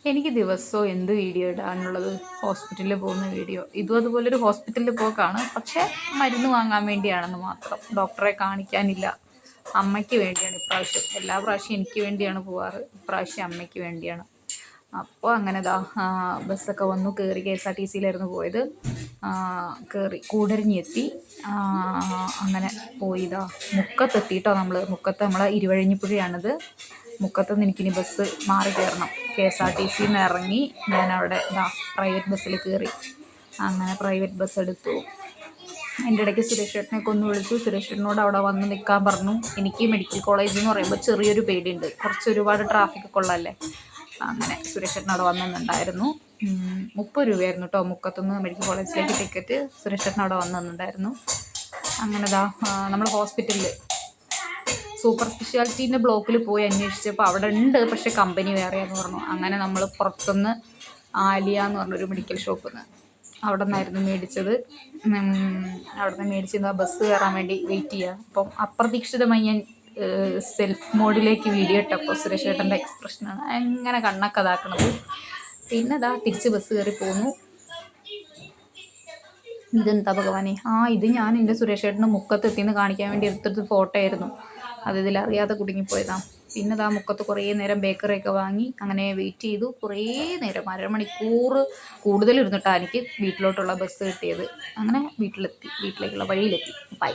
എനിക്ക് ദിവസവും എന്ത് വീഡിയോ ഇടാനുള്ളത്? ഹോസ്പിറ്റലിൽ പോകുന്ന വീഡിയോ. ഇതും അതുപോലൊരു ഹോസ്പിറ്റലിൽ പോക്കാണ്. പക്ഷേ മരുന്ന് വാങ്ങാൻ വേണ്ടിയാണെന്ന് മാത്രം. ഡോക്ടറെ കാണിക്കാനില്ല. അമ്മയ്ക്ക് വേണ്ടിയാണ് ഇപ്രാവശ്യം. എല്ലാ പ്രാവശ്യം എനിക്ക് വേണ്ടിയാണ് പോവാറ്. ഇപ്രാവശ്യം അമ്മയ്ക്ക് വേണ്ടിയാണ്. അപ്പോൾ അങ്ങനെ ബസ്സൊക്കെ വന്നു കയറി. KSRTCയിലായിരുന്നു പോയത്. കയറി കൂടരഞ്ഞെത്തി. അങ്ങനെ പോയി മുക്കത്തെത്തിയിട്ടോ. മുക്കത്ത് നമ്മളെ ഇരുവഴിഞ്ഞിപ്പുഴയാണിത്. മുക്കത്തുനിന്ന് എനിക്കിനി ബസ് മാറി കയറണം. KSRTCയിൽ നിന്ന് ഇറങ്ങി ഞാനവിടെ പ്രൈവറ്റ് ബസ്സിൽ കയറി. അങ്ങനെ പ്രൈവറ്റ് ബസ് എടുത്തു. എൻ്റെ ഇടയ്ക്ക് സുരേഷ് ചേട്ടനെയൊക്കെ ഒന്ന് വിളിച്ചു. സുരേഷ് ചേട്ടനോട് അവിടെ വന്ന് നിൽക്കാൻ പറഞ്ഞു. എനിക്ക് മെഡിക്കൽ കോളേജ് എന്ന് പറയുമ്പോൾ ചെറിയൊരു പേടിയുണ്ട്. ഒരുപാട് ട്രാഫിക്കൊക്കെ ഉള്ളതല്ലേ. അങ്ങനെ സുരേഷ് ചേട്ടൻ അവിടെ വന്നിട്ടുണ്ടായിരുന്നു. 30 രൂപയായിരുന്നു കേട്ടോ മുക്കത്തുനിന്ന് മെഡിക്കൽ കോളേജിലേക്ക് ടിക്കറ്റ്. സുരേഷ് ചേട്ടൻ അവിടെ വന്നിട്ടുണ്ടായിരുന്നു. അങ്ങനെ നമ്മൾ ഹോസ്പിറ്റലിൽ സൂപ്പർ സ്പെഷ്യാലിറ്റീൻ്റെ ബ്ലോക്കിൽ പോയി അന്വേഷിച്ചപ്പോൾ അവിടെ ഉണ്ട്, പക്ഷേ കമ്പനി വേറെയാന്ന് പറഞ്ഞു. അങ്ങനെ നമ്മൾ പുറത്തുനിന്ന് ആലിയ എന്ന് പറഞ്ഞൊരു മെഡിക്കൽ ഷോപ്പിൽ നിന്ന് അവിടെ നിന്നായിരുന്നു മേടിച്ചത്. അവിടെ നിന്ന് മേടിച്ച് ബസ് കയറാൻ വേണ്ടി വെയിറ്റ് ചെയ്യുക. അപ്പം അപ്രതീക്ഷിതമായി ഞാൻ സെൽഫ് മോഡിലേക്ക് വീഡിയോ ഇട്ടപ്പോൾ സുരേഷ് ചേട്ടൻ്റെ എക്സ്പ്രഷനാണ് എങ്ങനെ കണ്ണൊക്കെ ഇതാക്കണത്. പിന്നെ തിരിച്ച് ബസ് കയറി പോന്നു. ഇതെന്താ ഭഗവാനെ, ഇത് ഞാൻ എൻ്റെ സുരേഷ് ചേട്ടന് മുക്കത്തെത്തിന്ന് കാണിക്കാൻ വേണ്ടി എടുത്തെടുത്ത് ഫോട്ടോ ആയിരുന്നു. അത് ഇതിലറിയാതെ കുടുങ്ങിപ്പോയതാണ്. പിന്നെ മുക്കത്ത് കുറേ നേരം ബേക്കറിയൊക്കെ വാങ്ങി അങ്ങനെ വെയിറ്റ് ചെയ്തു. കുറേ നേരം, അരമണിക്കൂർ കൂടുതലിരുന്നിട്ടാണ് എനിക്ക് വീട്ടിലോട്ടുള്ള ബസ് കിട്ടിയത്. അങ്ങനെ വീട്ടിലേക്കുള്ള വഴിയിലെത്തി. ബൈ.